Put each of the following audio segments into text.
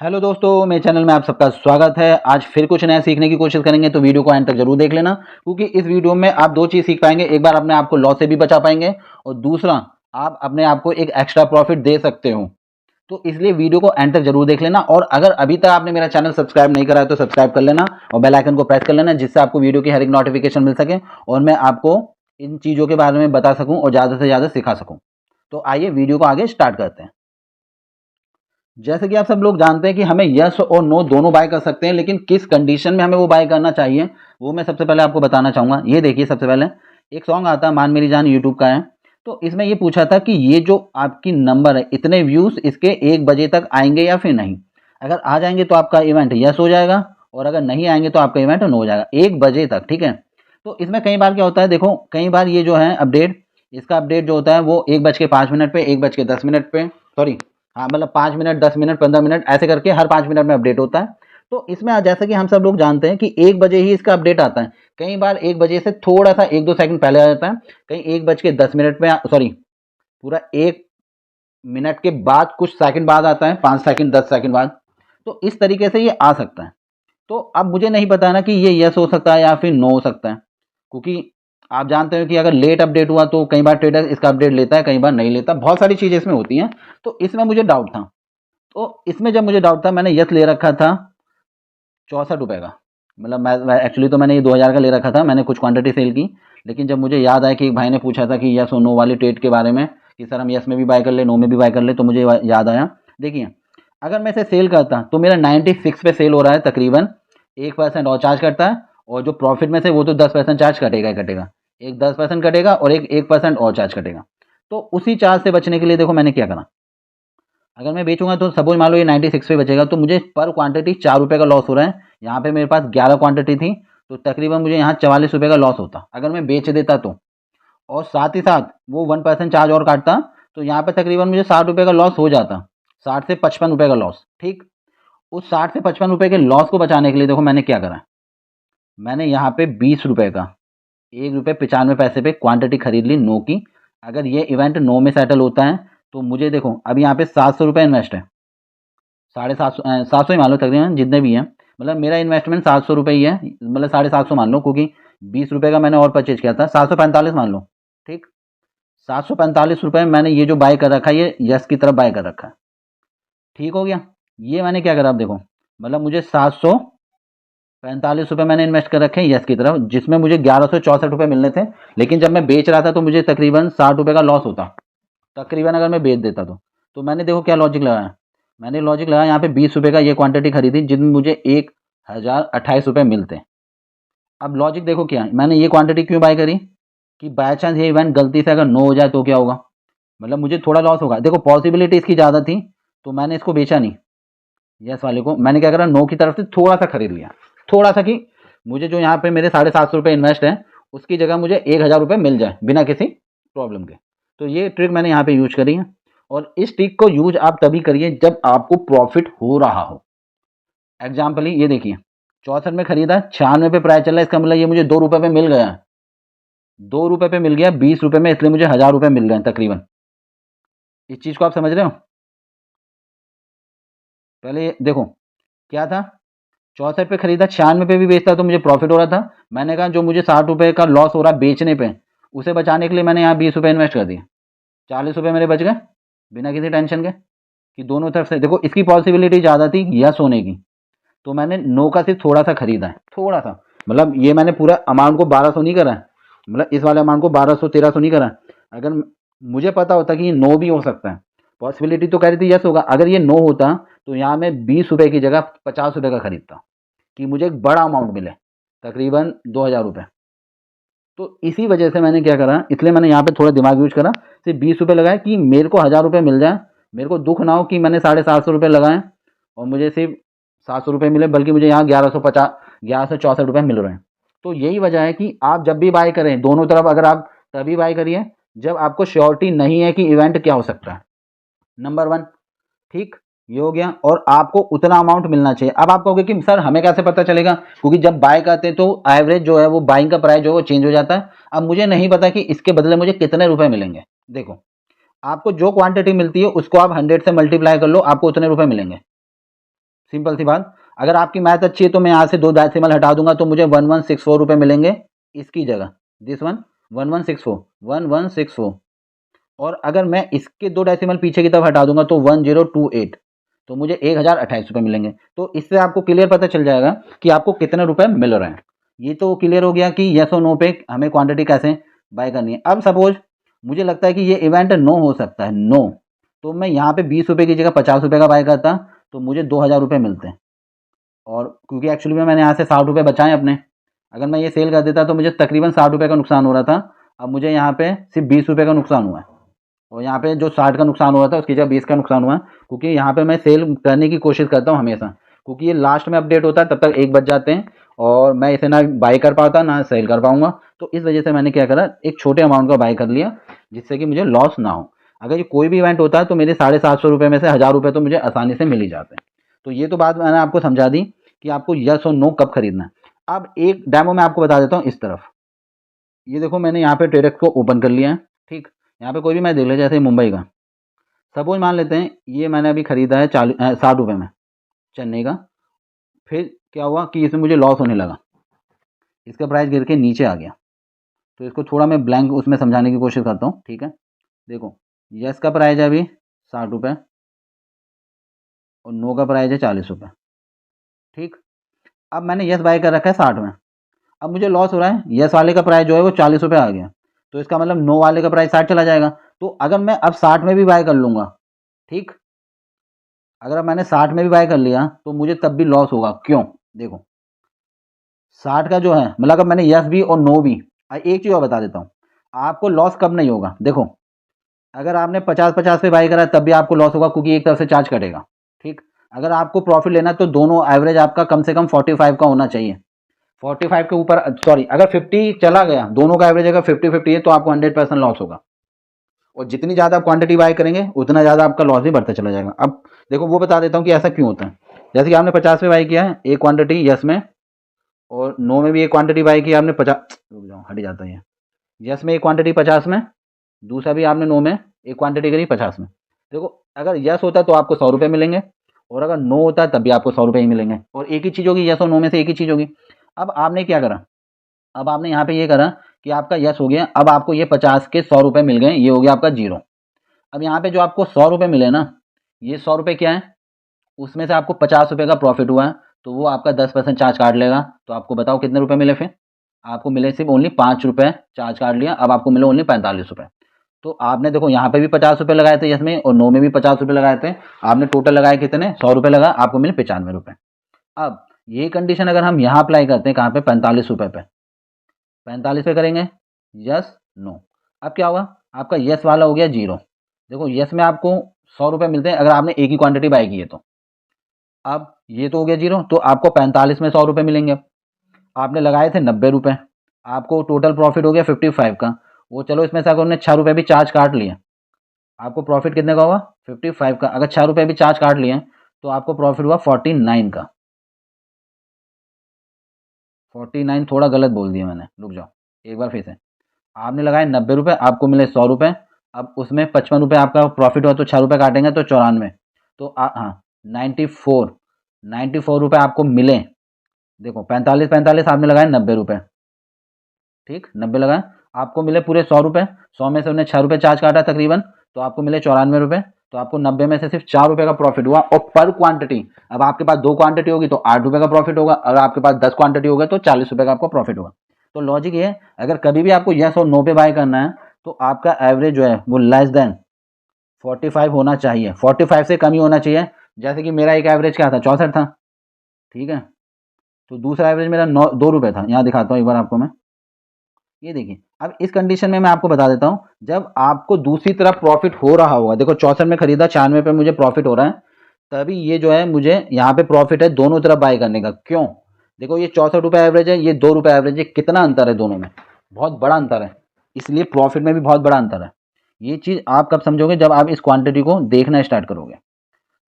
Hello दोस्तों, मेरे channel में आप सबका स्वागत है। आज फिर कुछ नया सीखने की कोशिश करेंगे, तो वीडियो को एंड तक जरूर देख लेना, क्योंकि इस वीडियो में आप दो चीज़ सीख पाएंगे। एक बार अपने आप को लॉस से भी बचा पाएंगे, और दूसरा आप अपने आप को एक एक्स्ट्रा प्रॉफिट दे सकते हो। तो इसलिए वीडियो को एंड तक जरूर देख लेना, और अगर अभी तक आपने मेरा चैनल सब्सक्राइब नहीं करा है तो सब्सक्राइब कर लेना और बेल आइकन को प्रेस कर लेना, जिससे आपको वीडियो की हर एक नोटिफिकेशन मिल सके और मैं आपको इन चीज़ों के बारे में बता सकूँ और ज़्यादा से ज़्यादा सिखा सकूँ। तो आइए वीडियो को आगे स्टार्ट करते हैं। जैसे कि आप सब लोग जानते हैं कि हमें यस और नो दोनों बाय कर सकते हैं, लेकिन किस कंडीशन में हमें वो बाय करना चाहिए वो मैं सबसे पहले आपको बताना चाहूँगा। ये देखिए, सबसे पहले एक सॉन्ग आता है मान मेरी जान, यूट्यूब का है। तो इसमें ये पूछा था कि ये जो आपकी नंबर है, इतने व्यूज़ इसके 1 बजे तक आएंगे या फिर नहीं। अगर आ जाएंगे तो आपका इवेंट यस हो जाएगा, और अगर नहीं आएंगे तो आपका इवेंट नो हो जाएगा 1 बजे तक, ठीक है। तो इसमें कई बार क्या होता है, देखो कई बार ये जो है अपडेट, इसका अपडेट जो होता है वो 1:05 पे, 1:10 पे, सॉरी, हाँ मतलब 5 मिनट, 10 मिनट, 15 मिनट ऐसे करके हर 5 मिनट में अपडेट होता है। तो इसमें जैसा कि हम सब लोग जानते हैं कि 1 बजे ही इसका अपडेट आता है। कई बार 1 बजे से थोड़ा सा 1-2 सेकंड पहले आ जाता है, कहीं 1:10 में, सॉरी, पूरा 1 मिनट के बाद कुछ सेकंड बाद आता है, 5 सेकंड, 10 सेकंड बाद। तो इस तरीके से ये आ सकता है। तो अब मुझे नहीं पता ना कि ये यस हो सकता है या फिर नो हो सकता है, क्योंकि आप जानते हो कि अगर लेट अपडेट हुआ तो कई बार ट्रेडर इसका अपडेट लेता है, कई बार नहीं लेता, बहुत सारी चीज़ें इसमें होती हैं। तो इसमें मुझे डाउट था। तो इसमें जब मुझे डाउट था, मैंने यस ले रखा था 64 रुपये का। मतलब मैं एक्चुअली तो मैंने ये 2000 का ले रखा था, मैंने कुछ क्वांटिटी सेल की। लेकिन जब मुझे याद आया कि एक भाई ने पूछा था कि यस और नो वाली ट्रेड के बारे में, कि सर हम यस में भी बाय कर ले, नो में भी बाय कर ले, तो मुझे याद आया। देखिए, अगर मैं इसे सेल करता तो मेरा 96 पे सेल हो रहा है, तकरीबन 1% और चार्ज करता है, और जो प्रॉफिट में से वो तो 10% चार्ज कटेगा ही कटेगा। एक 10% कटेगा और एक 1% और चार्ज कटेगा। तो उसी चार्ज से बचने के लिए देखो मैंने क्या करा। अगर मैं बेचूंगा तो सपोज मान लो ये 96 पे बचेगा, तो मुझे पर क्वांटिटी 4 रुपये का लॉस हो रहा है। यहाँ पे मेरे पास 11 क्वांटिटी थी, तो तकरीबन मुझे यहाँ 44 रुपये का लॉस होता अगर मैं बेच देता तो। और साथ ही साथ वो 1% चार्ज और काटता, तो यहाँ पे तकरीबन मुझे 60 रुपये का लॉस हो जाता। 60 से 55 रुपये का लॉस, ठीक। उस 60 से 55 रुपये के लॉस को बचाने के लिए देखो मैंने क्या करा। मैंने यहाँ पे 20 रुपये का 1 रुपये 95 पैसे पे क्वांटिटी खरीद ली नो की। अगर ये इवेंट नो में सेटल होता है तो मुझे देखो अभी यहाँ पे 700 रुपये इन्वेस्ट है, 750, 700 ही मान लो तकरीबन जितने भी हैं। मतलब मेरा इन्वेस्टमेंट 700 रुपये ही है, मतलब 750 मान लो, क्योंकि 20 रुपये का मैंने और परचेज किया था, 745 मान लो, ठीक। 745 रुपये मैंने ये जो बाय कर रखा है, ये यस की तरफ बाय कर रखा है, ठीक हो गया। ये मैंने क्या करा, आप देखो, मतलब मुझे 745 रुपये मैंने इन्वेस्ट कर रखे हैं यस की तरफ, जिसमें मुझे 1164 रुपये मिलने थे। लेकिन जब मैं बेच रहा था तो मुझे तकरीबन 60 रुपये का लॉस होता, तकरीबन, अगर मैं बेच देता तो मैंने देखो क्या लॉजिक लगाया। मैंने लॉजिक लगाया, यहाँ पे 20 रुपये का ये क्वांटिटी खरीदी, जिनमें मुझे 1028 रुपये मिलते। अब लॉजिक देखो क्या है, मैंने ये क्वांटिटी क्यों बाय करी, कि बाय चांस ये इवेंट गलती से अगर नो हो जाए तो क्या होगा, मतलब मुझे थोड़ा लॉस होगा। देखो पॉसिबिलिटी इसकी ज़्यादा थी, तो मैंने इसको बेचा नहीं, यस वाले को। मैंने क्या करा, नो की तरफ से थोड़ा सा खरीद लिया, थोड़ा सा, कि मुझे जो यहाँ पे मेरे 750 रुपये इन्वेस्ट है, उसकी जगह मुझे 1000 रुपये मिल जाए बिना किसी प्रॉब्लम के। तो ये ट्रिक मैंने यहाँ पे यूज करी है, और इस ट्रिक को यूज आप तभी करिए जब आपको प्रॉफिट हो रहा हो। एग्जाम्पली ये देखिए, 64 में खरीदा, 96 पे प्राइस चल रहा है, इसका मतलब ये मुझे 2 रुपये पे मिल गया, 2 रुपये पे मिल गया 20 रुपये में, इसलिए मुझे 1000 रुपये मिल गए तकरीबन। इस चीज़ को आप समझ रहे हो। पहले ये देखो क्या था, 64 पे खरीदा, 96 पे भी बेचता तो मुझे प्रॉफिट हो रहा था। मैंने कहा जो मुझे 60 रुपये का लॉस हो रहा है बेचने पे, उसे बचाने के लिए मैंने यहाँ 20 रुपये इन्वेस्ट कर दिए, 40 रुपये मेरे बच गए बिना किसी टेंशन के। कि दोनों तरफ से देखो, इसकी पॉसिबिलिटी ज़्यादा थी यस होने की, तो मैंने नो का सिर्फ थोड़ा सा खरीदा है, थोड़ा सा। मतलब ये मैंने पूरा अमाउंट को 1200 नहीं करा है, मतलब इस वाले अमाउंट को 1200-1300 नहीं करा है। अगर मुझे पता होता कि ये नो भी हो सकता है, पॉसिबिलिटी तो कह रही थी यस होगा, अगर ये नो होता तो यहाँ मैं 20 रुपये की जगह 50 रुपये का खरीदता, कि मुझे एक बड़ा अमाउंट मिले, तकरीबन 2000 रुपये। तो इसी वजह से मैंने क्या करा, इसलिए मैंने यहाँ पे थोड़ा दिमाग यूज करा, सिर्फ 20 रुपये लगाए कि मेरे को 1000 रुपये मिल जाए, मेरे को दुख ना हो कि मैंने 750 रुपये लगाए और मुझे सिर्फ 700 रुपये मिले, बल्कि मुझे यहाँ 1164 रुपये मिल रहे हैं। तो यही वजह है कि आप जब भी बाय करें दोनों तरफ, अगर आप तभी बाय करिए जब आपको श्योरिटी नहीं है कि इवेंट क्या हो सकता है, नंबर 1, ठीक। ये हो गया, और आपको उतना अमाउंट मिलना चाहिए। अब आप कहोगे कि सर हमें कैसे पता चलेगा, क्योंकि जब बाय करते हैं तो एवरेज जो है वो बाइंग का प्राइस जो है वो चेंज हो जाता है। अब मुझे नहीं पता कि इसके बदले मुझे कितने रुपए मिलेंगे। देखो, आपको जो क्वांटिटी मिलती है उसको आप 100 से मल्टीप्लाई कर लो, आपको उतने रुपए मिलेंगे। सिंपल सी बात। अगर आपकी मैथ अच्छी है तो मैं यहाँ से 2 डेसिमल हटा दूंगा तो मुझे 1164 रुपये मिलेंगे इसकी जगह, दिस वन 1164 और अगर मैं इसके 2 डेसिमल पीछे की तरफ हटा दूंगा तो 1028, तो मुझे 1028 रुपये मिलेंगे। तो इससे आपको क्लियर पता चल जाएगा कि आपको कितने रुपए मिल रहे हैं। ये तो क्लियर हो गया कि यस और नो पे हमें क्वांटिटी कैसे बाय करनी है। अब सपोज मुझे लगता है कि ये इवेंट नो हो सकता है, नो, तो मैं यहाँ पे 20 रुपये की जगह 50 रुपये का बाय करता तो मुझे 2000 रुपये मिलते हैं। और क्योंकि एक्चुअली में मैंने यहाँ से 60 रुपये बचाए अपने, अगर मैं ये सेल कर देता तो मुझे तकरीबन 60 रुपये का नुकसान हो रहा था। अब मुझे यहाँ पे सिर्फ 20 रुपये का नुकसान हुआ है और यहाँ पे जो 60 का नुकसान हुआ था उसकी जगह 20 का नुकसान हुआ है, क्योंकि यहाँ पे मैं सेल करने की कोशिश करता हूँ हमेशा, क्योंकि ये लास्ट में अपडेट होता है तब तक 1 बज जाते हैं और मैं इसे ना बाई कर पाता ना सेल कर पाऊंगा। तो इस वजह से मैंने क्या करा, एक छोटे अमाउंट का बाई कर लिया जिससे कि मुझे लॉस ना हो। अगर ये कोई भी इवेंट होता है तो मेरे 750 रुपये में से 1000 रुपये तो मुझे आसानी से मिल ही जाते हैं। तो ये तो बात मैंने आपको समझा दी कि आपको यस और नो कब खरीदना है। अब एक डेमो मैं आपको बता देता हूँ इस तरफ। ये देखो मैंने यहाँ पे ट्रेडेक्स को ओपन कर लिया है, ठीक। यहाँ पे कोई भी मैं देख ले, जैसे मुंबई का सपोज मान लेते हैं, ये मैंने अभी खरीदा है 60 रुपये में चेन्नई का। फिर क्या हुआ कि इसमें मुझे लॉस होने लगा, इसका प्राइस गिर के नीचे आ गया। तो इसको थोड़ा मैं ब्लैंक उसमें समझाने की कोशिश करता हूँ, ठीक है। देखो यस का प्राइस है अभी 60 रुपये और नो का प्राइस है 40 रुपये, ठीक। अब मैंने यस बाय कर रखा है 60 में, अब मुझे लॉस हो रहा है, यस वाले का प्राइस जो है वो 40 रुपये आ गया, तो इसका मतलब नो वाले का प्राइस 60 चला जाएगा। तो अगर मैं अब 60 में भी बाय कर लूँगा, ठीक, अगर अब मैंने 60 में भी बाय कर लिया तो मुझे तब भी लॉस होगा। क्यों? देखो 60 का जो है, मतलब अगर मैंने यस भी और नो भी, एक चीज़ और बता देता हूँ, आपको लॉस कब नहीं होगा। देखो अगर आपने 50-50 पे बाय करा तब भी आपको लॉस होगा, क्योंकि एक तरफ से चार्ज कटेगा, ठीक। अगर आपको प्रॉफिट लेना है तो दोनों एवरेज आपका कम से कम 45 का होना चाहिए। 45 के ऊपर, सॉरी, अगर 50 चला गया, दोनों का एवरेज अगर 50-50 है तो आपको 100% लॉस होगा। और जितनी ज़्यादा आप क्वांटिटी बाय करेंगे उतना ज़्यादा आपका लॉस भी बढ़ता चला जाएगा। अब देखो वो बता देता हूँ कि ऐसा क्यों होता है। जैसे कि आपने 50 में बाय किया है एक क्वांटिटी यस में, और नो में भी एक क्वांटिटी बाय की आपने 50, रुक जाओ हट जाता है ये, यस में एक क्वांटिटी 50 में, दूसरा भी आपने नो में एक क्वांटिटी करी 50 में। देखो अगर यस होता तो आपको 100 रुपये मिलेंगे और अगर नो होता तब भी आपको 100 रुपये ही मिलेंगे, और एक ही चीज़ होगी, यस और नो में से एक ही चीज़ होगी। अब आपने क्या करा, अब आपने यहाँ पे ये करा कि आपका यस हो गया, अब आपको ये 50 के 100 रुपये मिल गए, ये हो गया आपका जीरो। अब यहाँ पे जो आपको 100 रुपये मिले ना, ये 100 रुपये क्या है, उसमें से आपको 50 रुपये का प्रॉफिट हुआ है तो वो आपका 10% चार्ज काट लेगा। तो आपको बताओ कितने रुपये मिले, फिर आपको मिले सिर्फ ओनली 5 रुपये, चार्ज काट लिया, अब आपको मिले ओनली 45 रुपये। तो आपने देखो यहाँ पे भी 50 रुपये लगाए थे इसमें और नो में भी 50 रुपये लगाए थे, आपने टोटल लगाए कितने, 100 रुपये लगा, आपको मिले 95 रुपये। अब ये कंडीशन अगर हम यहाँ अप्लाई करते हैं कहाँ पे, 45 रुपये पे, 45 पे करेंगे यस नो, अब क्या होगा, आपका यस वाला हो गया जीरो। देखो यस में आपको 100 रुपये मिलते हैं अगर आपने एक ही क्वांटिटी बाय की है तो। अब ये तो हो गया जीरो, तो आपको 45 में 100 रुपये मिलेंगे। आपने लगाए थे 90 रुपये, आपको टोटल प्रॉफिट हो गया 55 का। वो चलो इसमें से अगर उन्होंने 6 रुपये भी चार्ज काट लिए, आपको प्रॉफिट कितने का हुआ, 55 का। अगर 6 रुपये भी चार्ज काट लिए तो आपको प्रॉफिट हुआ 49 का। 49 थोड़ा गलत बोल दिया मैंने, रुक जाओ एक बार फिर से। आपने लगाए 90 रुपये, आपको मिले 100 रुपये, अब उसमें 55 रुपये आपका प्रॉफिट हुआ तो 6 रुपये काटेंगे तो 94, तो हाँ 94 रुपये आपको मिले। देखो 45 आपने लगाए 90 रुपये, ठीक, 90 लगाए, आपको मिले पूरे 100 रुपये, 100 में से उन्हें 6 रुपये चार्ज काटा तकरीबन, तो आपको मिले 94 रुपये। तो आपको 90 में से सिर्फ 4 रुपये का प्रॉफिट हुआ, और पर क्वांटिटी, अब आपके पास 2 क्वांटिटी होगी तो 8 रुपये का प्रॉफिट होगा, अगर आपके पास 10 क्वांटिटी होगा तो 40 रुपये का आपको प्रॉफिट होगा। तो लॉजिक ये है, अगर कभी भी आपको यस और नो पे बाय करना है तो आपका एवरेज जो है वो लेस देन 45 होना चाहिए, 45 से कम ही होना चाहिए। जैसे कि मेरा एक एवरेज क्या था, 64 था, ठीक है। तो दूसरा एवरेज मेरा 2 रुपये था, यहाँ दिखाता हूँ एक बार आपको मैं, ये देखिए। अब इस कंडीशन में मैं आपको बता देता हूँ, जब आपको दूसरी तरफ प्रॉफिट हो रहा होगा, देखो 64 में खरीदा, 96 पे मुझे प्रॉफिट हो रहा है, तभी ये जो है मुझे यहाँ पे प्रॉफिट है दोनों तरफ बाय करने का। क्यों? देखो ये 64 रुपये एवरेज है, ये 2 रुपये एवरेज है, कितना अंतर है दोनों में, बहुत बड़ा अंतर है, इसलिए प्रॉफिट में भी बहुत बड़ा अंतर है। ये चीज़ आप कब समझोगे, जब आप इस क्वांटिटी को देखना स्टार्ट करोगे।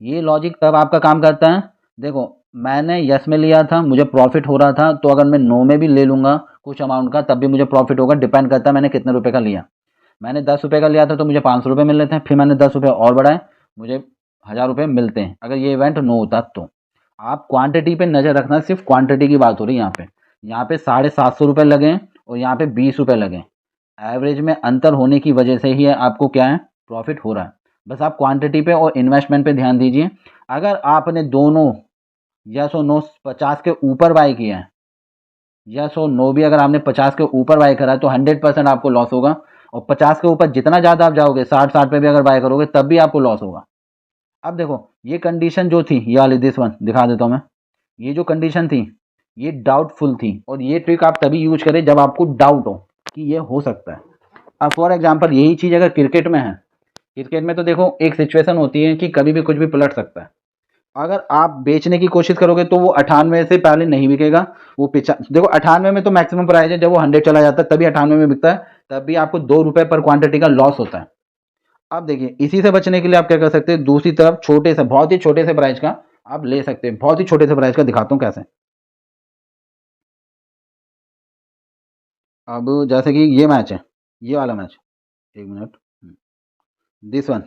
ये लॉजिक तब आपका काम करता है। देखो मैंने यस में लिया था, मुझे प्रॉफिट हो रहा था, तो अगर मैं नो में भी ले लूँगा कुछ अमाउंट का तब भी मुझे प्रॉफिट होगा, डिपेंड करता है मैंने कितने रुपए का लिया। मैंने 10 रुपये का लिया था तो मुझे 500 रुपये मिल रहे थे, फिर मैंने 10 रुपये और बढ़ाए, मुझे 1000 रुपये मिलते हैं अगर ये इवेंट नो होता तो। आप क्वांटिटी पे नज़र रखना, सिर्फ क्वांटिटी की बात हो रही है यहाँ पे। यहाँ पे 750 रुपये लगे हैं और यहाँ पे 20 रुपये लगे हैं। एवरेज में अंतर होने की वजह से ही आपको क्या है, प्रॉफिट हो रहा है। बस आप क्वांटिटी पे और इन्वेस्टमेंट पे ध्यान दीजिए। अगर आपने दोनों यस और नो 50 के ऊपर बाय किया है, यस और नो भी अगर आपने 50 के ऊपर बाय करा है तो 100% आपको लॉस होगा। और 50 के ऊपर जितना ज़्यादा आप जाओगे, 60 पे भी अगर बाय करोगे तब भी आपको लॉस होगा। अब देखो ये कंडीशन जो थी, ये वाली दिस वन दिखा देता हूँ मैं। ये जो कंडीशन थी ये डाउटफुल थी, और ये ट्रिक आप तभी यूज करें जब आपको डाउट हो कि ये हो सकता है। अब फॉर एग्जांपल यही चीज़ अगर क्रिकेट में है, क्रिकेट में तो देखो एक सिचुएशन होती है कि कभी भी कुछ भी पलट सकता है। अगर आप बेचने की कोशिश करोगे तो वो 98 से पहले नहीं बिकेगा। वो पिछा देखो 98 में तो मैक्सिमम प्राइस है, जब वो 100 चला जाता है तभी 98 में बिकता है, तब भी आपको 2 रुपये पर क्वांटिटी का लॉस होता है। अब देखिए इसी से बचने के लिए आप क्या कर सकते हैं, दूसरी तरफ छोटे से, बहुत ही छोटे से प्राइस का आप ले सकते हैं। बहुत ही छोटे से प्राइस का दिखाता हूँ कैसे। अब जैसे कि ये मैच है, ये वाला मैच, एक मिनट, दिस वन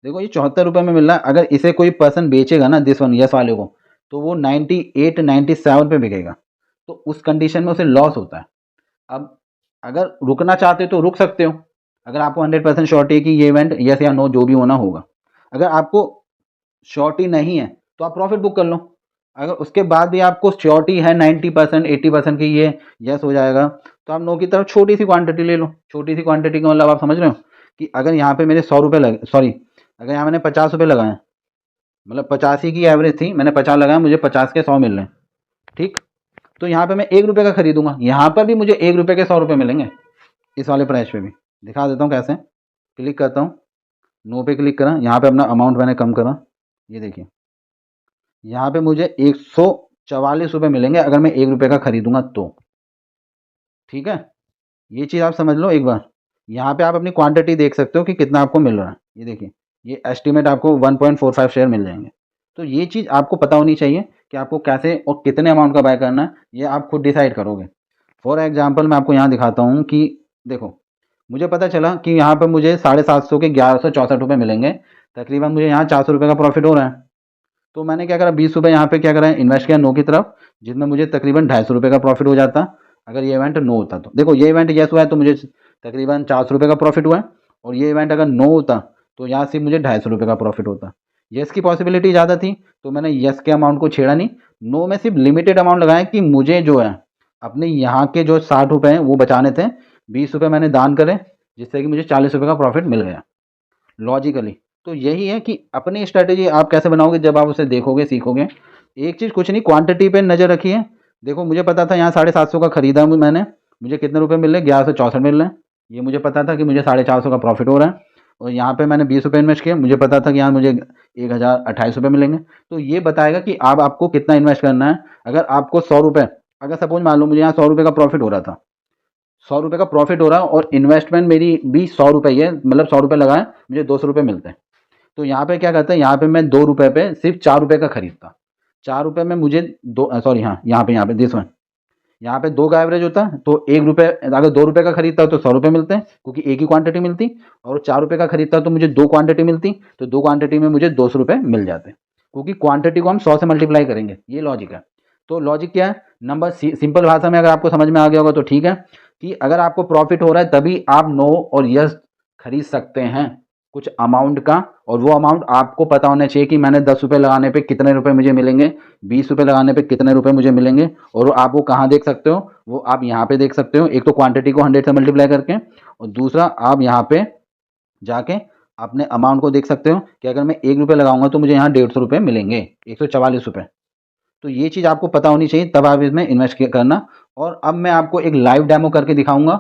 देखो ये 74 रुपये में मिल रहा है। अगर इसे कोई पर्सन बेचेगा ना, दिस वन यस वाले को, तो वो 98 97 पे बिकेगा। तो उस कंडीशन में उसे लॉस होता है। अब अगर रुकना चाहते हो तो रुक सकते हो, अगर आपको 100% श्योरिटी है कि ये इवेंट यस या नो जो भी होना होगा। अगर आपको श्योरिटी नहीं है तो आप प्रॉफिट बुक कर लो। अगर उसके बाद भी आपको श्योरिटी है 90% 80% की ये यस हो जाएगा, तो आप नो की तरफ छोटी सी क्वांटिटी ले लो। छोटी सी क्वांटिटी का मतलब आप समझ रहे हो कि अगर यहाँ पे मेरे 100 रुपये लगे, सॉरी अगर यहाँ मैंने 50 रुपये लगाए, मतलब 85 की एवरेज थी, मैंने 50 लगाया, मुझे 50 के 100 मिल रहे हैं, ठीक। तो यहाँ पे मैं 1 रुपये का खरीदूंगा, यहाँ पर भी मुझे 1 रुपये के 100 रुपये मिलेंगे, इस वाले प्राइस पे भी। दिखा देता हूँ कैसे। क्लिक करता हूँ, नो पे क्लिक करा, यहाँ पे अपना अमाउंट मैंने कम करा, ये देखिए यहाँ पे मुझे 144 रुपये मिलेंगे अगर मैं 1 रुपये का खरीदूंगा तो। ठीक है, ये चीज़ आप समझ लो एक बार। यहाँ पे आप अपनी क्वांटिटी देख सकते हो कि कितना आपको मिल रहा है। ये देखिए ये एस्टिमेट आपको 1.45 शेयर मिल जाएंगे। तो ये चीज़ आपको पता होनी चाहिए कि आपको कैसे और कितने अमाउंट का बाय करना है, ये आप खुद डिसाइड करोगे। फॉर एग्जाम्पल मैं आपको यहाँ दिखाता हूँ कि देखो मुझे पता चला कि यहाँ पर मुझे 750 के 1164 रुपये मिलेंगे, तकरीबन मुझे यहाँ 400 रुपये का प्रॉफिट हो रहा है। तो मैंने क्या करा, 20 रुपये यहाँ पे क्या करा है, इन्वेस्ट किया नो की तरफ, जिसमें मुझे तकरीबन 250 रुपये का प्रॉफिट हो जाता अगर ये इवेंट नो होता। तो देखो ये इवेंट यस हुआ है तो मुझे तकरीबन 400 रुपये का प्रॉफिट हुआ है, और ये इवेंट अगर नो होता तो यहाँ से मुझे 250 रुपये का प्रॉफिट होता। यस की पॉसिबिलिटी ज़्यादा थी तो मैंने यस के अमाउंट को छेड़ा नहीं, नो में सिर्फ लिमिटेड अमाउंट लगाया कि मुझे जो है अपने यहाँ के जो 60 रुपये हैं वो बचाने थे। 20 रुपये मैंने दान करे, जिससे कि मुझे 40 रुपये का प्रॉफिट मिल गया लॉजिकली। तो यही है कि अपनी स्ट्रैटेजी आप कैसे बनाओगे जब आप उसे देखोगे सीखोगे। एक चीज़ कुछ नहीं, क्वांटिटी पे नज़र रखिए। देखो मुझे पता था यहाँ 750 का खरीदा हूँ मैंने, मुझे कितने रुपए मिल रहे हैं, 1164 मिल रहे हैं। ये मुझे पता था कि मुझे 450 का प्रॉफिट हो रहा है, और यहाँ पे मैंने 20 रुपये इन्वेस्ट किया, मुझे पता था कि यहाँ मुझे 1028 रुपये मिलेंगे। तो ये बताएगा कि आप आपको कितना इन्वेस्ट करना है। अगर आपको 100 रुपये, अगर सपोज मान लो मुझे यहाँ 100 रुपये का प्रॉफिट हो रहा था, 100 रुपये का प्रॉफिट हो रहा है और इन्वेस्टमेंट मेरी भी 100 रुपये है, मतलब 100 रुपये लगाए मुझे 200 रुपये मिलते हैं। तो यहाँ पे क्या करता है, यहाँ पे मैं 2 रुपये पे सिर्फ 4 रुपये का खरीदता। 4 रुपये में मुझे दो, सॉरी हाँ यहाँ पे दिस वन, यहाँ पे 2 का एवरेज होता है। तो 1 रुपये, अगर 2 रुपये का खरीदता तो 100 रुपये मिलते हैं क्योंकि एक ही क्वांटिटी मिलती, और 4 रुपये का खरीदता तो मुझे 2 क्वांटिटी मिलती, तो 2 क्वांटिटी में मुझे 200 रुपये मिल जाते हैं, क्योंकि क्वांटिटी को हम 100 से मल्टीप्लाई करेंगे। ये लॉजिक है। तो लॉजिक क्या है, नंबर सिंपल भाषा में अगर आपको समझ में आ गया होगा तो ठीक है, कि अगर आपको प्रॉफिट हो रहा है तभी आप नो और यस खरीद सकते हैं कुछ अमाउंट का, और वो अमाउंट आपको पता होना चाहिए कि मैंने 10 रुपये लगाने पे कितने रुपए मुझे मिलेंगे, 20 रुपये लगाने पे कितने रुपए मुझे मिलेंगे। और आप वो कहाँ देख सकते हो, वो आप यहाँ पे देख सकते हो। एक तो क्वांटिटी को 100 से मल्टीप्लाई करके, और दूसरा आप यहाँ पे जाके अपने अमाउंट को देख सकते हो कि अगर मैं 1 रुपये लगाऊंगा तो मुझे यहाँ 150 रुपये मिलेंगे, 144 रुपये। तो ये चीज़ आपको पता होनी चाहिए, तब आप इसमें इन्वेस्ट करना। और अब मैं आपको एक लाइव डेमो करके दिखाऊंगा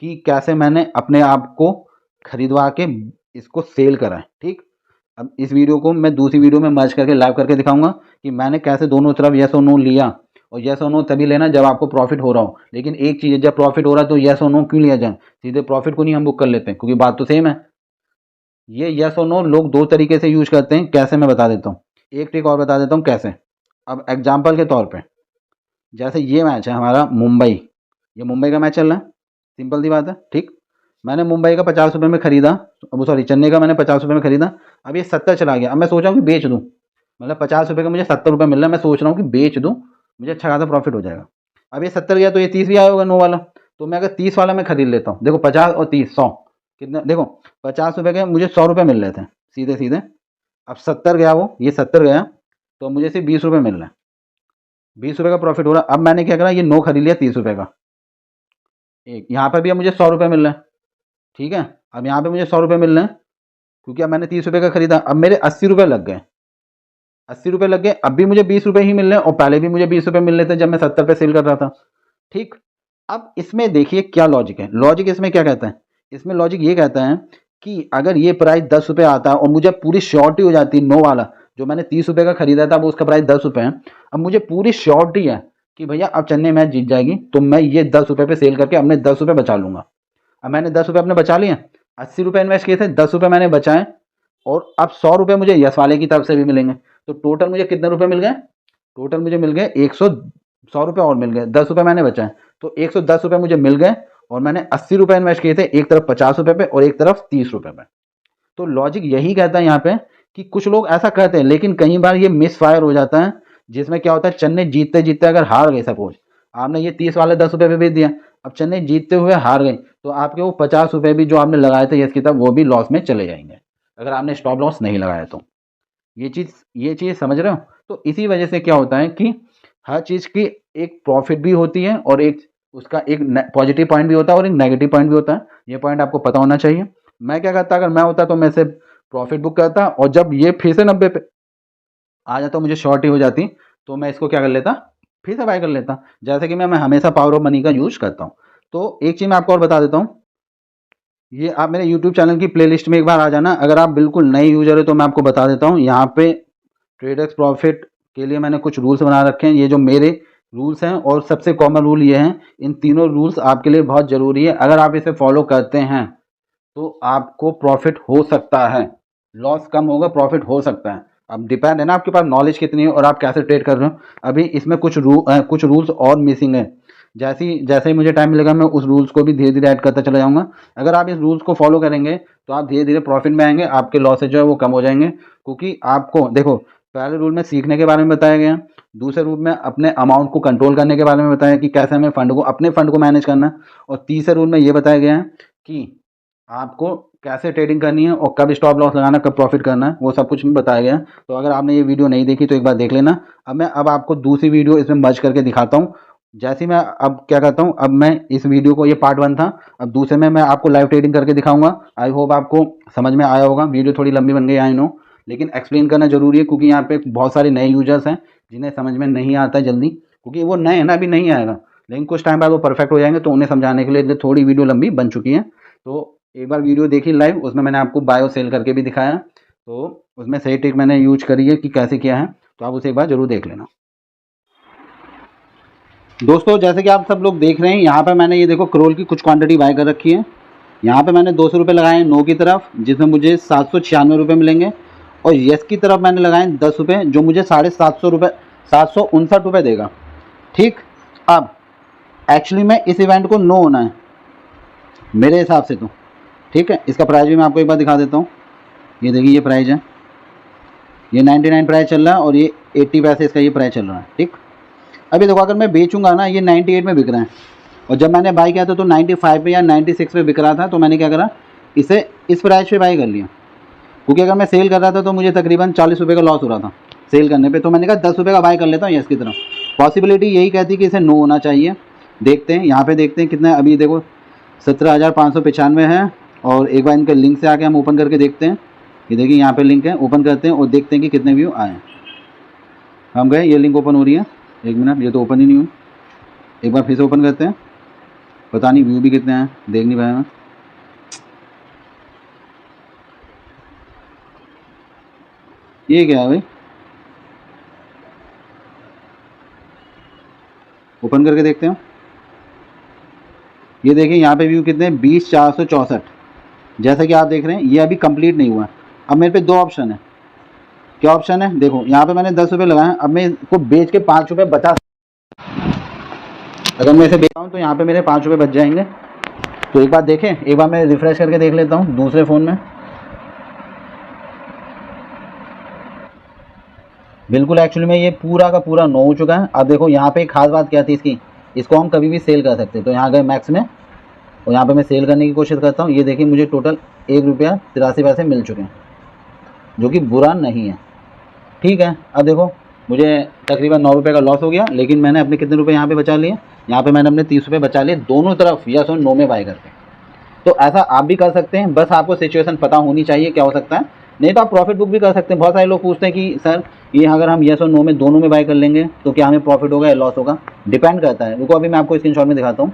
कि कैसे मैंने अपने आप को खरीदवा के इसको सेल करा है, ठीक। अब इस वीडियो को मैं दूसरी वीडियो में मर्ज करके लाइव करके दिखाऊंगा कि मैंने कैसे दोनों तरफ येस और नो लिया। और येस और नो तभी लेना जब आपको प्रॉफिट हो रहा हो, लेकिन एक चीज़ है, जब प्रॉफिट हो रहा है तो येस और नो क्यों लिया जाए, सीधे प्रॉफिट को नहीं हम बुक कर लेते हैं, क्योंकि बात तो सेम है। ये येस और नो लोग 2 तरीके से यूज करते हैं, कैसे मैं बता देता हूँ। एक ट्रिक और बता देता हूँ कैसे। अब एग्जाम्पल के तौर पे, जैसे ये मैच है हमारा मुंबई, ये मुंबई का मैच चल रहा है, सिंपल सी बात है, ठीक। मैंने मुंबई का 50 रुपये में खरीदा, अब सॉरी चेन्नई का मैंने 50 रुपये में खरीदा। अब ये 70 चला गया, अब मैं सोचा हूँ कि बेच दूँ। मतलब 50 रुपये का मुझे 70 रुपये मिल रहा है, मैं सोच रहा हूँ कि बेच दूँ, मुझे अच्छा खासा प्रॉफिट हो जाएगा। अब ये 70 गया तो ये 30 भी आया होगा 9 वाला, तो मैं अगर 30 वाला मैं खरीद लेता हूँ, देखो 50 और 30 100 कितना, देखो 50 रुपये के मुझे 100 रुपये मिल रहे थे सीधे सीधे। अब 70 गया, वो ये 70 गया, तो मुझे सिर्फ 20 रुपये मिल रहे हैं, 20 रुपये का प्रॉफिट हो रहा है। अब मैंने क्या करा, ये 9 खरीद लिया 30 रुपये का, एक यहाँ पर भी अब मुझे 100 रुपये मिल रहे हैं, ठीक है। अब यहाँ पे मुझे 100 रुपये मिल रहे हैं क्योंकि अब मैंने 30 रुपये का खरीदा। अब मेरे 80 रुपये लग गए, 80 रुपये लग गए, अब भी मुझे 20 रुपये ही मिल रहे हैं, और पहले भी मुझे 20 रुपये मिल रहे थे जब मैं 70 पे सेल कर रहा था, ठीक। अब इसमें देखिए क्या लॉजिक है, लॉजिक इसमें क्या कहता है, इसमें लॉजिक ये कहता है कि अगर ये प्राइस 10 रुपये आता है और मुझे पूरी श्योरिटी हो जाती है, 9 वाला जो मैंने 30 रुपये का खरीदा था वो उसका प्राइस 10 रुपये है, अब मुझे पूरी श्योरिटी है कि भैया अब चेन्नई मैच जीत जाएगी, तो मैं ये 10 रुपये पे सेल करके अपने 10 रुपये बचा लूंगा। अब मैंने 10 रुपये अपने बचा लिए, 80 रुपये इन्वेस्ट किए थे, 10 रुपये मैंने बचाए, और अब 100 रुपये मुझे यस वाले की तरफ से भी मिलेंगे, तो टोटल मुझे कितने रुपए मिल गए, टोटल मुझे मिल गए 100 रुपये और मिल गए, 10 रुपये मैंने बचाए, तो 110 रुपये मुझे मिल गए, और मैंने 80 रुपये इन्वेस्ट किए थे, एक तरफ 50 रुपये पे और एक तरफ 30 रुपये पे। तो लॉजिक यही कहता है यहाँ पे कि कुछ लोग ऐसा कहते हैं, लेकिन कई बार ये मिस फायर हो जाता है, जिसमें क्या होता है, चेन्नई जीतते जीतते अगर हार गई, सपोज आपने ये 30 वाले 10 रुपये पे बेच दिया, अब चेन्नई जीतते हुए हार गई, तो आपके वो 50 रुपये भी जो आपने लगाए थे यस की तरफ, वो भी लॉस में चले जाएंगे अगर आपने स्टॉप लॉस नहीं लगाया तो। ये चीज़ समझ रहे हो। तो इसी वजह से क्या होता है कि हर चीज़ की एक प्रॉफिट भी होती है और एक उसका एक पॉजिटिव पॉइंट भी होता है और एक नेगेटिव पॉइंट भी होता है, ये पॉइंट आपको पता होना चाहिए। मैं क्या करता, अगर मैं होता तो मैं सिर्फ प्रॉफिट बुक करता, और जब ये फिर से 90 पे आ जाता, मुझे शॉर्ट ही हो जाती, तो मैं इसको क्या कर लेता, फिर से बाय कर लेता, जैसे कि मैं हमेशा पावर ऑफ मनी का यूज करता हूँ। तो एक चीज़ मैं आपको और बता देता हूँ, ये आप मेरे YouTube चैनल की प्लेलिस्ट में एक बार आ जाना, अगर आप बिल्कुल नए यूजर हो तो मैं आपको बता देता हूँ, यहाँ पे ट्रेडर्स प्रॉफिट के लिए मैंने कुछ रूल्स बना रखे हैं, ये जो मेरे रूल्स हैं, और सबसे कॉमन रूल ये हैं, इन तीनों रूल्स आपके लिए बहुत ज़रूरी है, अगर आप इसे फॉलो करते हैं तो आपको प्रॉफिट हो सकता है, लॉस कम होगा, प्रॉफिट हो सकता है। अब डिपेंड है ना आपके पास नॉलेज कितनी है और आप कैसे ट्रेड कर रहे हो। अभी इसमें कुछ रूल्स और मिसिंग है, जैसे ही मुझे टाइम मिलेगा मैं उस रूल्स को भी धीरे धीरे ऐड करता चला जाऊंगा। अगर आप इस रूल्स को फॉलो करेंगे तो आप धीरे धीरे प्रॉफिट में आएंगे, आपके लॉसेज जो है वो कम हो जाएंगे, क्योंकि आपको देखो, पहले रूल में सीखने के बारे में बताया गया, दूसरे रूल में अपने अमाउंट को कंट्रोल करने के बारे में बताया कि कैसे हमें अपने फंड को मैनेज करना है, और तीसरे रूल में ये बताया गया है कि आपको कैसे ट्रेडिंग करनी है और कब स्टॉप लॉस लगाना, कब प्रॉफिट करना है, वो सब कुछ भी बताया गया है। तो अगर आपने ये वीडियो नहीं देखी तो एक बार देख लेना। अब आपको दूसरी वीडियो इसमें मर्ज करके दिखाता हूँ। जैसे मैं अब क्या करता हूँ, अब मैं इस वीडियो को, ये पार्ट 1 था, अब दूसरे में मैं आपको लाइव ट्रेडिंग करके दिखाऊंगा। आई होप आपको समझ में आया होगा। वीडियो थोड़ी लंबी बन गई, आई नो, लेकिन एक्सप्लेन करना जरूरी है, क्योंकि यहाँ पे बहुत सारे नए यूजर्स हैं जिन्हें समझ में नहीं आता जल्दी, क्योंकि वो नए हैं ना, अभी नहीं आएगा, लेकिन कुछ टाइम बाद वो परफेक्ट हो जाएंगे, तो उन्हें समझाने के लिए थोड़ी वीडियो लंबी बन चुकी है। तो एक बार वीडियो देखी लाइव, उसमें मैंने आपको बायो सेल करके भी दिखाया, तो उसमें सही ट्रिक मैंने यूज करी है कि कैसे किया है, तो आप उसे एक बार जरूर देख लेना। दोस्तों जैसे कि आप सब लोग देख रहे हैं, यहाँ पे मैंने ये देखो क्रोल की कुछ क्वांटिटी बाय कर रखी है। यहाँ पे मैंने 200 रुपये लगाए हैं नो की तरफ, जिसमें मुझे 796 रुपये मिलेंगे, और यस की तरफ मैंने लगाए 10 रुपये, जो मुझे 750 रुपये 759 रुपये देगा। ठीक, अब एक्चुअली में इस इवेंट को नो होना है मेरे हिसाब से तो, ठीक है। इसका प्राइस भी मैं आपको एक बार दिखा देता हूँ। ये देखिए, ये प्राइस है, ये 99 प्राइस चल रहा है, और ये 80 पैसे इसका ये प्राइस चल रहा है। ठीक, अभी देखो, अगर मैं बेचूंगा ना, ये 98 में बिक रहा है, और जब मैंने बाई किया था तो 95 पे या 96 पे बिक रहा था, तो मैंने क्या करा, इसे इस प्राइस पे बाई कर लिया, क्योंकि अगर मैं सेल कर रहा था तो मुझे तकरीबन 40 रुपये का लॉस हो रहा था सेल करने पे, तो मैंने कहा 10 रुपये का बाई कर लेता हूँ यस की तरफ। पॉसिबिलिटी यही कहती कि इसे नो होना चाहिए। देखते हैं, यहाँ पे देखते हैं कितना है। अभी देखो 17,595 है, और एक बार इनके लिंक से आके हम ओपन करके देखते हैं। ये देखिए यहाँ पे लिंक है, ओपन करते हैं और देखते हैं कि कितने व्यू आए हैं। हम गए, ये लिंक ओपन हो रही है, एक मिनट, ये तो ओपन ही नहीं हुई। एक बार फिर से ओपन करते हैं, पता नहीं व्यू भी कितने हैं, देख नहीं पाया मैं। ये क्या है भाई, ओपन करके देखते हैं। ये देखिए यहाँ पे व्यू कितने हैं, 20,464। जैसा कि आप देख रहे हैं ये अभी कंप्लीट नहीं हुआ है। अब मेरे पे दो ऑप्शन है। क्या ऑप्शन है, देखो यहाँ पे मैंने 10 रुपये लगाए, अब मैं इसको बेच के 5 रुपये बचा, अगर मैं इसे बेचता हूँ तो यहाँ पे मेरे 5 रुपये बच जाएंगे। तो एक बार देखें, एक बार मैं रिफ्रेश करके देख लेता हूँ दूसरे फ़ोन में। बिल्कुल एक्चुअली में ये पूरा का पूरा 9 हो चुका है। अब देखो यहाँ पे एक खास बात क्या थी इसकी, इसको हम कभी भी सेल कर सकते हैं। तो यहाँ गए मैक्स में और यहाँ पे मैं सेल करने की कोशिश करता हूँ। ये देखिए मुझे टोटल 1 रुपया 83 पैसे मिल चुके हैं, जो कि बुरा नहीं है। ठीक है, अब देखो मुझे तकरीबन 9 रुपये का लॉस हो गया, लेकिन मैंने अपने कितने रुपए यहाँ पे बचा लिए, यहाँ पे मैंने अपने 30 रुपये बचा लिए दोनों तरफ यस और नो में बाय करके। तो ऐसा आप भी कर सकते हैं, बस आपको सिचुएशन पता होनी चाहिए क्या हो सकता है। नहीं तो आप प्रॉफिट बुक भी कर सकते हैं। बहुत सारे लोग पूछते हैं कि सर ये अगर हम यस और नो में दोनों में बाय कर लेंगे तो क्या हमें प्रॉफिट होगा या लॉस होगा। डिपेंड करता है। रुको अभी मैं आपको स्क्रीनशॉट में दिखाता हूँ।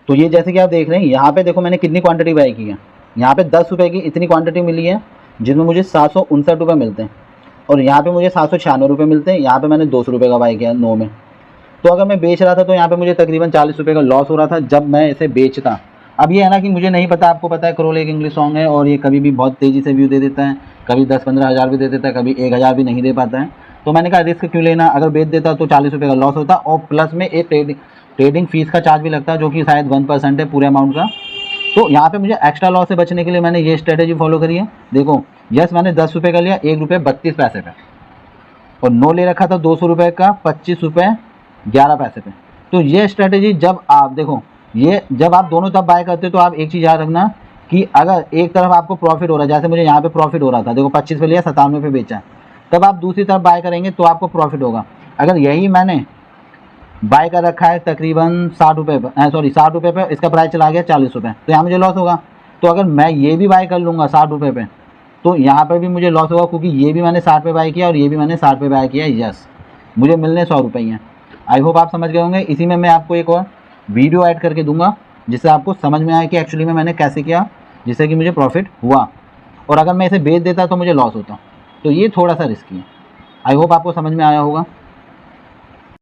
तो ये जैसे कि आप देख रहे हैं यहाँ पे देखो मैंने कितनी क्वांटिटी बाय की है। यहाँ पे 10 रुपये की इतनी क्वांटिटी मिली है, जिसमें मुझे 759 रुपये मिलते हैं, और यहाँ पे मुझे 796 रुपये मिलते हैं। यहाँ पे मैंने 200 रुपये का बाय किया 9 में। तो अगर मैं बेच रहा था तो यहाँ पे मुझे तकरीबन 40 रुपये का लॉस हो रहा था जब मैं इसे बेचता। अब ये है ना कि मुझे नहीं पता, आपको पता है करोल एक इंग्लिश सॉन्ग है और ये कभी भी बहुत तेज़ी से व्यू दे देता है, कभी 10-15 हज़ार भी दे देता है, कभी 1,000 भी नहीं दे पाता है। तो मैंने कहा रिस्क क्यों लेना, अगर बेच देता तो 40 रुपये का लॉस होता और प्लस में एक ट्रेडिंग फीस का चार्ज भी लगता है, जो कि शायद 1% है पूरे अमाउंट का। तो यहाँ पे मुझे एक्स्ट्रा लॉस से बचने के लिए मैंने ये स्ट्रेटेजी फॉलो करी है। देखो यस मैंने 10 रुपये का लिया 1 रुपये 32 पैसे पे, और नो ले रखा था 200 रुपये का 25 रुपये 11 पैसे पे। तो ये स्ट्रेटेजी जब आप देखो, ये जब आप दोनों तरफ बाय करते हो तो आप एक चीज़ याद रखना कि अगर एक तरफ आपको प्रॉफिट हो रहा है, जैसे मुझे यहाँ पे प्रॉफिट हो रहा था, देखो 25 पे लिया 97 पे बेचा, तब आप दूसरी तरफ बाय करेंगे तो आपको प्रॉफिट होगा। अगर यही मैंने बाय कर रखा है तकरीबन 60 रुपये पर, सॉरी 60 रुपये पे, इसका प्राइस चला गया 40 रुपये, तो यहाँ मुझे लॉस होगा। तो अगर मैं ये भी बाय कर लूँगा 60 रुपये पे, तो यहाँ पर भी मुझे लॉस होगा, क्योंकि ये भी मैंने 60 पे बाय किया और ये भी मैंने 60 पे बाय किया। यस मुझे मिलने 100 रुपये हैं। आई होप आप समझ गए होंगे। इसी में मैं आपको एक और वीडियो ऐड करके दूंगा जिससे आपको समझ में आए कि एक्चुअली में मैंने कैसे किया, जिससे कि मुझे प्रॉफिट हुआ, और अगर मैं इसे बेच देता तो मुझे लॉस होता। तो ये थोड़ा सा रिस्की है। आई होप आपको समझ में आया होगा।